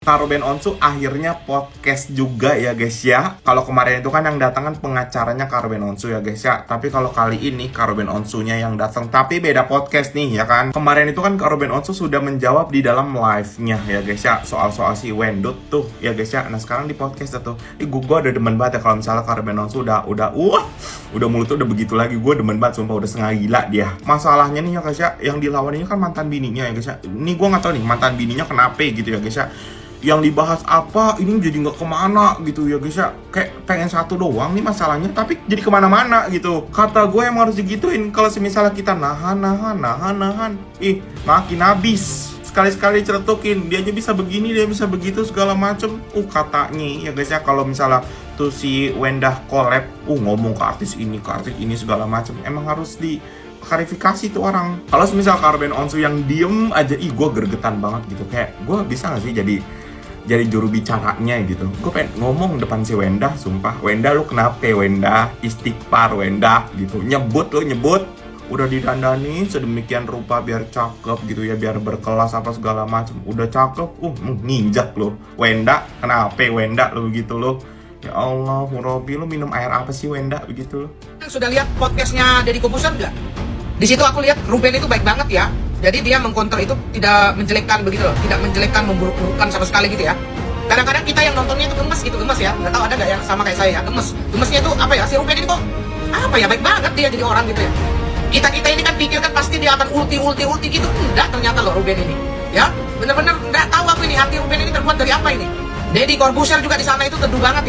Kak Ruben Onsu akhirnya podcast juga ya guys ya. Kalau kemarin itu kan yang datang kan pengacaranya Kak Ruben Onsu ya guys ya. Tapi kalau kali ini Kak Ruben Onsunya yang datang, tapi beda podcast nih ya kan. Kemarin itu kan Kak Ruben Onsu sudah menjawab di dalam live-nya ya guys ya, soal-soal si Wendut tuh ya guys ya. Nah sekarang di podcast tuh, gue udah demen banget ya kalau misalnya Kak Ruben Onsu udah mulutnya udah begitu lagi. Gue demen banget sumpah, udah setengah gila dia. Masalahnya nih ya guys ya, yang dilawan ini kan mantan bininya ya guys ya. Ini gue nggak tahu nih mantan bininya kenapa gitu ya guys ya. Yang dibahas apa ini jadi nggak kemana gitu ya guys ya, kayak pengen satu doang nih masalahnya tapi jadi kemana-mana gitu. Kata gue yang harus digituin kalau misalnya kita nahan makin habis. Sekali-sekali ceretukin, dia aja bisa begini, dia bisa begitu segala macem. Katanya ya guys ya, kalau misalnya tuh si Wendah collab ngomong ke artis ini segala macem, emang harus di klarifikasi tuh orang. Kalau misal Kak Ruben Onsu yang diem aja, gue gregetan banget gitu. Kayak gue bisa gak sih jadi juru bicaranya gitu. Gue pengen ngomong depan si Wendah, sumpah. Wendah lu kenapa Wendah? Istighfar Wendah gitu. Nyebut udah didandani sedemikian rupa biar cakep gitu ya, biar berkelas apa segala macam. Udah cakep, nginjak lo. Wendah, kenapa Wendah lu begitu lo? Ya Allah, Robi lu minum air apa sih Wendah begitu lo? Sudah lihat podcastnya Deddy Corbuzier nggak? Di situ aku lihat Ruben itu baik banget ya. Jadi dia mengkonter itu tidak menjelekkan begitu loh, tidak menjelekkan, memburuk-burukkan sama sekali gitu ya. Kadang-kadang kita yang nontonnya itu gemes ya. Nggak tahu ada nggak yang sama kayak saya ya, gemesnya itu apa ya, si Ruben ini kok apa ya, baik banget dia jadi orang gitu ya. Kita ini kan pikir kan pasti dia akan ulti gitu, enggak ternyata loh Ruben ini ya, bener-bener nggak tahu aku ini hati Ruben ini terbuat dari apa ini. Deddy Corbuzier juga di sana itu teduh banget,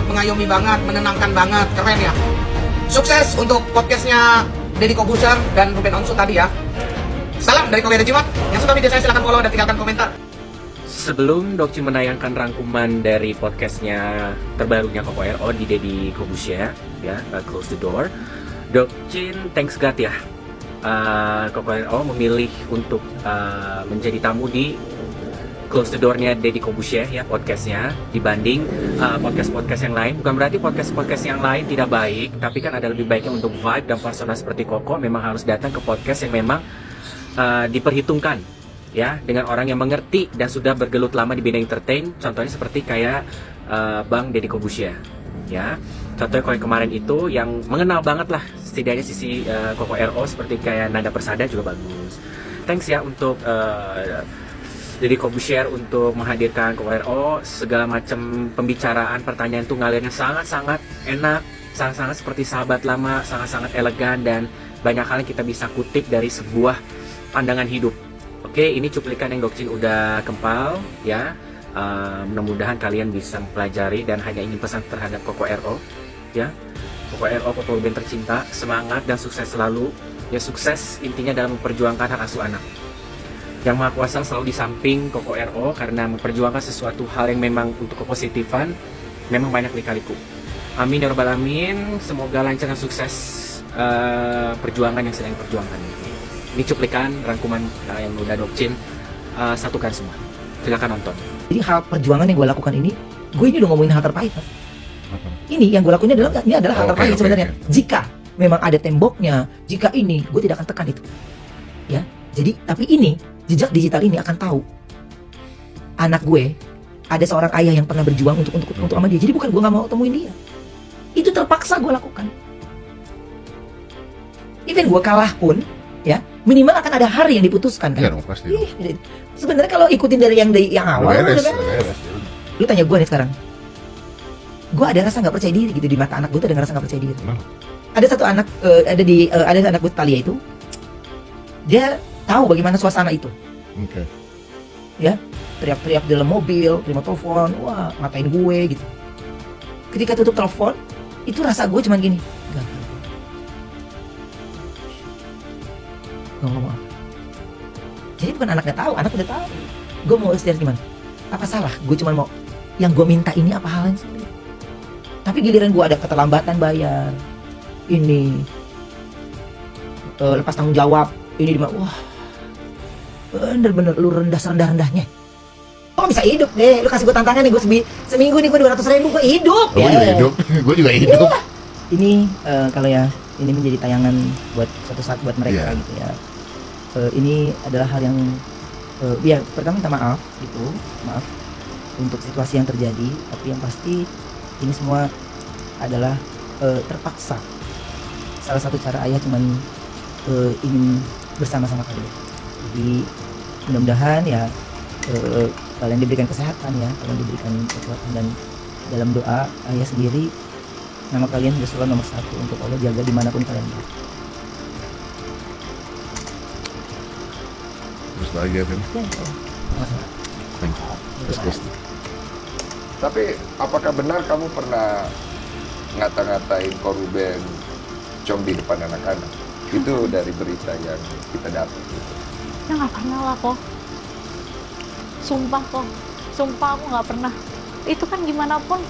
mengayomi banget, menenangkan banget, keren ya. Sukses untuk podcastnya Deddy Corbuzier dan Ruben Onsu tadi ya. Salam dari Korea Jimat. Yang suka video saya silahkan follow dan tinggalkan komentar. Sebelum Dokcin menayangkan rangkuman dari podcastnya terbarunya Koko RO di Deddy Corbuzier ya, Close the Door, Dokcin thanks God ya, Koko RO memilih untuk menjadi tamu di Close the Door-nya Deddy Corbuzier ya, podcastnya, dibanding podcast-podcast yang lain. Bukan berarti podcast-podcast yang lain tidak baik, tapi kan ada lebih baiknya untuk vibe dan persona seperti Koko memang harus datang ke podcast yang memang diperhitungkan ya, dengan orang yang mengerti dan sudah bergelut lama di bidang entertain. Contohnya seperti kayak Bang Deddy Corbuzier ya. Contohnya kalau yang kemarin itu yang mengenal banget lah setidaknya sisi Koko RO, seperti kayak Nanda Persada juga bagus. Thanks ya untuk Deddy Corbuzier untuk menghadirkan Koko RO. Segala macam pembicaraan, pertanyaan itu ngalirnya sangat-sangat enak, sangat-sangat seperti sahabat lama, sangat-sangat elegan, dan banyak hal yang kita bisa kutip dari sebuah pandangan hidup. Oke, ini cuplikan yang Dokcin udah kempal ya. Mudah-mudahan kalian bisa mempelajari dan hanya ingin pesan terhadap Koko RO ya. Koko RO, Koko Ruben tercinta, semangat dan sukses selalu ya. Sukses intinya dalam memperjuangkan hak asuh anak. Yang Maha Kuasa selalu di samping Koko RO karena memperjuangkan sesuatu hal yang memang untuk kepositifan, memang banyak lika-liku. Amin ya rabbal alamin. Semoga lancar dan sukses perjuangan yang sedang diperjuangkan ini. Ini cuplikan rangkuman yang udah Dokcin satukan semua. Silakan nonton. Jadi hal perjuangan yang gue lakukan ini, gue ini udah ngomongin hal terpahit, Mas. Ini yang gue lakuin adalah hal terpahit sebenarnya. Jika memang ada temboknya, jika ini, gue tidak akan tekan itu. Ya, jadi tapi ini jejak digital ini akan tahu anak gue ada seorang ayah yang pernah berjuang untuk sama dia. Jadi bukan gue nggak mau temuin dia, itu terpaksa gue lakukan. Even gue kalah pun, ya minimal akan ada hari yang diputuskan kan. Iya dong, pasti. Sebenarnya kalau ikutin dari yang awal udah beres. Lu tanya gue nih sekarang, gue ada rasa nggak percaya diri gitu di mata anak gue, tuh ada rasa nggak percaya diri. Ada satu anak ada anak gue Talia itu, dia tahu bagaimana suasana itu. Ya, teriak-teriak di dalam mobil, terima telepon, wah ngatain gue gitu. Ketika tutup telepon, itu rasa gue cuman gini, gak ngomong apa. Jadi bukan anak gak tahu, anak udah tahu. Gue mau istiar gimana? Apa salah? Gue cuma mau yang gue minta ini apa hal yang sulit. Tapi giliran gue ada keterlambatan bayar, ini lepas tanggung jawab, ini dimana? Wah, bener-bener lu rendah-rendahnya. Oh bisa hidup deh, lu kasih gue tantangan nih, gue seminggu nih gue 200.000 gue hidup. Gue juga hidup, gue juga hidup. Ini kalau ya ini menjadi tayangan buat suatu saat buat mereka gitu ya. Ini adalah hal yang ya pertama minta maaf gitu, maaf untuk situasi yang terjadi, tapi yang pasti ini semua adalah terpaksa. Salah satu cara ayah cuman ingin bersama-sama kalian. Jadi mudah-mudahan ya kalian diberikan kesehatan ya, kalian diberikan kekuatan, dan dalam doa ayah sendiri, nama kalian sudah selalu nomor 1 untuk Allah jaga dimanapun kalian berada. Terus lagi ya, Vin. Ya, insya Allah. Masalah. Thank you. Terus. Tapi apakah benar kamu pernah ngata-ngatain Ko Ruben Cong di depan anak-anak? Itu dari berita yang kita dapat gitu. Ya nggak pernah lah kok. Sumpah kok. Sumpah aku nggak pernah. Itu kan gimana pun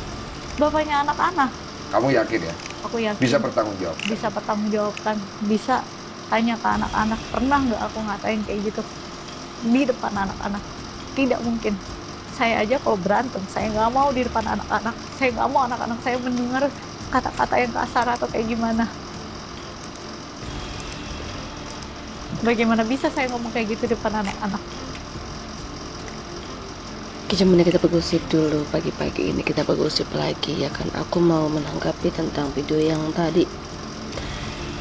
bapaknya anak-anak. Kamu yakin ya? Aku yakin. Bisa bertanggung jawab? Bisa pertanggungjawabkan. Bisa tanya ke anak-anak. Pernah nggak aku ngatain kayak gitu di depan anak-anak? Tidak mungkin. Saya aja kalau berantem, saya nggak mau di depan anak-anak. Saya nggak mau anak-anak saya mendengar kata-kata yang kasar atau kayak gimana. Bagaimana bisa saya ngomong kayak gitu di depan anak-anak? Kejamnya kita bergosip dulu, pagi-pagi ini kita bergosip lagi ya kan. Aku mau menanggapi tentang video yang tadi.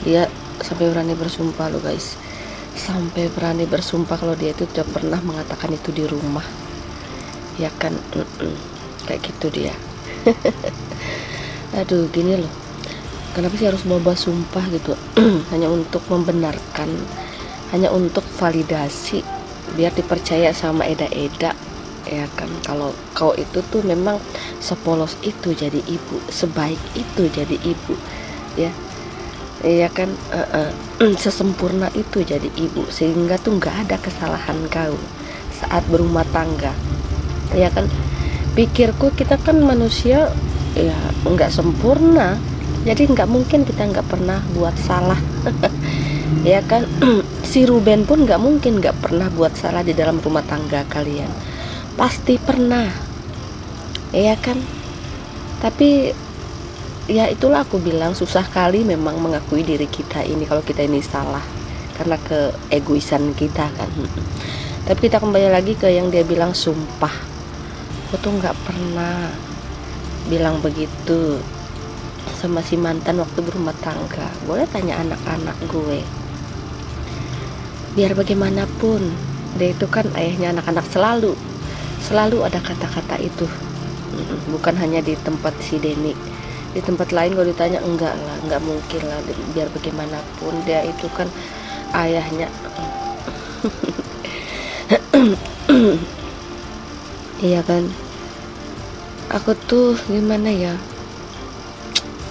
Dia sampai berani bersumpah loh guys. Sampai berani bersumpah kalau dia itu tidak pernah mengatakan itu di rumah. Ya kan, kayak gitu dia. Aduh gini loh, kenapa sih harus bawa sumpah gitu? Hanya untuk membenarkan, hanya untuk validasi, biar dipercaya sama Eda-Eda. Ya kan, kalau kau itu tuh memang sepolos itu jadi ibu, sebaik itu jadi ibu, ya, ya kan, sesempurna itu jadi ibu, sehingga tuh nggak ada kesalahan kau saat berumah tangga. Ya kan, pikirku kita kan manusia ya nggak sempurna, jadi nggak mungkin kita nggak pernah buat salah. Ya kan, si Ruben pun nggak mungkin nggak pernah buat salah di dalam rumah tangga kalian, pasti pernah, ya kan. Tapi ya itulah aku bilang, susah kali memang mengakui diri kita ini kalau kita ini salah karena keegoisan kita kan. Tapi kita kembali lagi ke yang dia bilang sumpah. Aku tuh nggak pernah bilang begitu sama si mantan waktu berumah tangga. Boleh tanya anak-anak gue. Biar bagaimanapun dia itu kan ayahnya anak-anak, selalu ada kata-kata itu. Bukan hanya di tempat si Denny, di tempat lain kalau ditanya enggak lah, enggak mungkin lah. Biar bagaimanapun dia itu kan ayahnya. Iya kan, aku tuh gimana ya,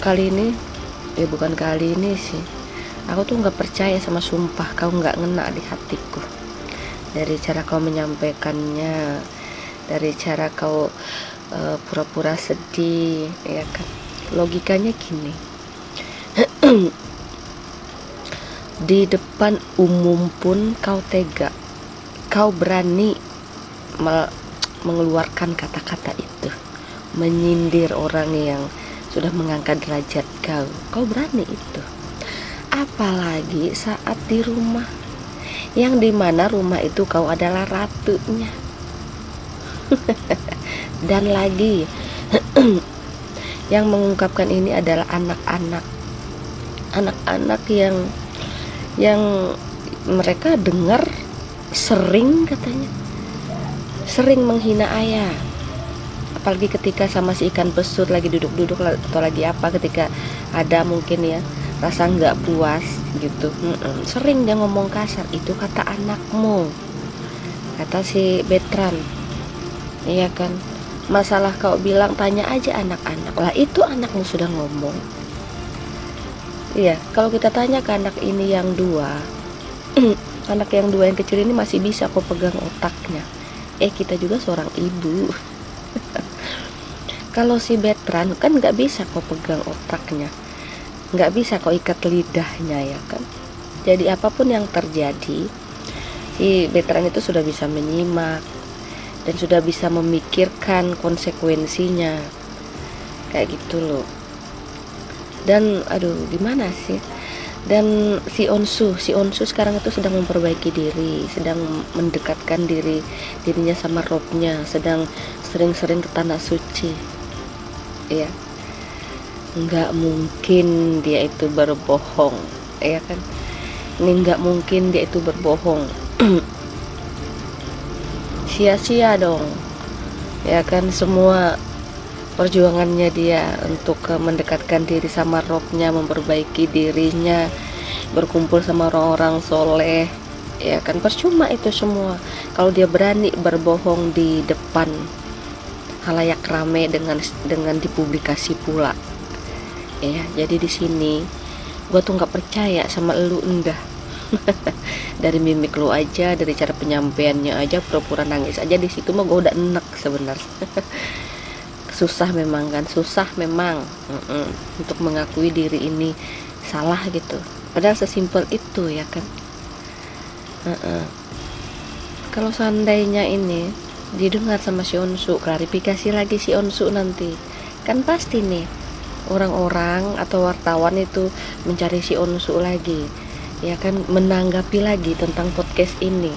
kali ini ya bukan kali ini sih, aku tuh nggak percaya sama sumpah kau, nggak ngena di hatiku. Dari cara kau menyampaikannya, dari cara kau pura-pura sedih, ya kan. Logikanya gini, di depan umum pun kau tega, kau berani mengeluarkan kata-kata itu, menyindir orang yang sudah mengangkat derajat kau berani itu. Apalagi saat di rumah, yang dimana rumah itu kau adalah ratunya. Dan lagi yang mengungkapkan ini adalah anak-anak yang mereka dengar sering, katanya sering menghina ayah, apalagi ketika sama si ikan pesut lagi duduk-duduk atau lagi apa, ketika ada mungkin ya rasa nggak puas gitu, sering dia ngomong kasar. Itu kata anakmu, kata si Betran, iya kan. Masalah kau bilang tanya aja anak-anak, lah itu anakmu sudah ngomong. Iya, kalau kita tanya ke anak ini yang dua, anak yang dua yang kecil ini masih bisa kau pegang otaknya. Kita juga seorang ibu. Kalau si Betran kan nggak bisa kau pegang otaknya, nggak bisa kau ikat lidahnya, ya kan. Jadi apapun yang terjadi, si Betran itu sudah bisa menyimak dan sudah bisa memikirkan konsekuensinya, kayak gitu loh. Dan aduh gimana sih. Dan si Onsu sekarang itu sedang memperbaiki diri, sedang mendekatkan dirinya sama Robnya, sedang sering-sering ke tanah suci. Ya, nggak mungkin dia itu berbohong, ya kan? Ini nggak mungkin dia itu berbohong. Sia-sia dong, ya kan, semua perjuangannya dia untuk mendekatkan diri sama Robnya, memperbaiki dirinya, berkumpul sama orang-orang soleh, ya kan, percuma itu semua kalau dia berani berbohong di depan halayak rame dengan dipublikasi pula. Ya, jadi di sini gua tuh nggak percaya sama lu, endah. Dari mimik lu aja, dari cara penyampaiannya aja, pura-pura nangis aja di situ mah gua udah enek sebenarnya. Susah memang kan, susah memang untuk mengakui diri ini salah gitu. Padahal sesimpel itu, ya kan. Kalau seandainya ini didengar sama si Onsu, klarifikasi lagi si Onsu nanti, kan pasti nih orang-orang atau wartawan itu mencari si Onsu lagi, ya kan, menanggapi lagi tentang podcast ini.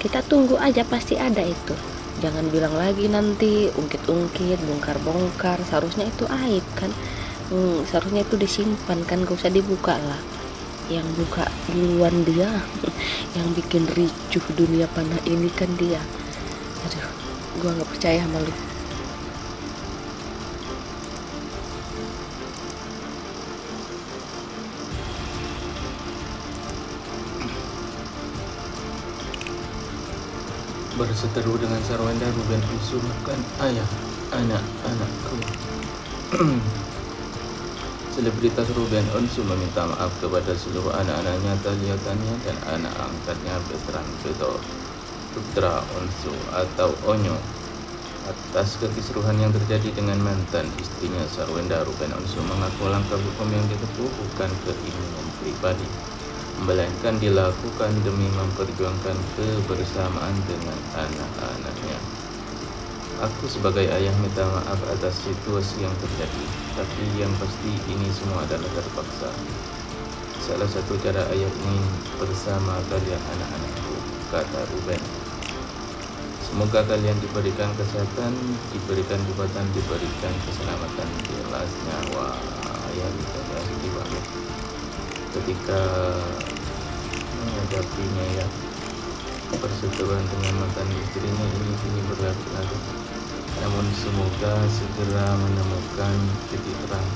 Kita tunggu aja, pasti ada itu. Jangan bilang lagi nanti ungkit-ungkit, bongkar-bongkar. Seharusnya itu aib kan, seharusnya itu disimpan kan, gak usah dibuka lah. Yang buka duluan dia, yang bikin ricuh dunia panah ini kan dia. Aduh, gua nggak percaya sama lu. Berseteru dengan Sarwenda, Ruben Onsu makan ayah anak-anakku. Selebritas Ruben Onsu meminta maaf kepada seluruh anak-anaknya, Thalia Tania, dan anak angkatnya Bertrand Putra Onsu atau Onyo atas kekisruhan yang terjadi dengan mantan istrinya Sarwenda. Ruben Onsu mengaku langkah hukum yang ditempuh bukan keinginan pribadi, melainkan dilakukan demi memperjuangkan kebersamaan dengan anak-anaknya. Aku sebagai ayah minta maaf atas situasi yang terjadi, tapi yang pasti ini semua adalah terpaksa. Salah satu cara ayah ingin bersama kalian anak-anakku, kata Ruben. Semoga kalian diberikan kesehatan, diberikan kekuatan, diberikan keselamatan, jelas nyawa. Ayah bisa sedih banget ketika menghadapinya, ya, perseteruan dengan mantan istrinya ini berlarut-larut. Namun semoga segera menemukan titik terang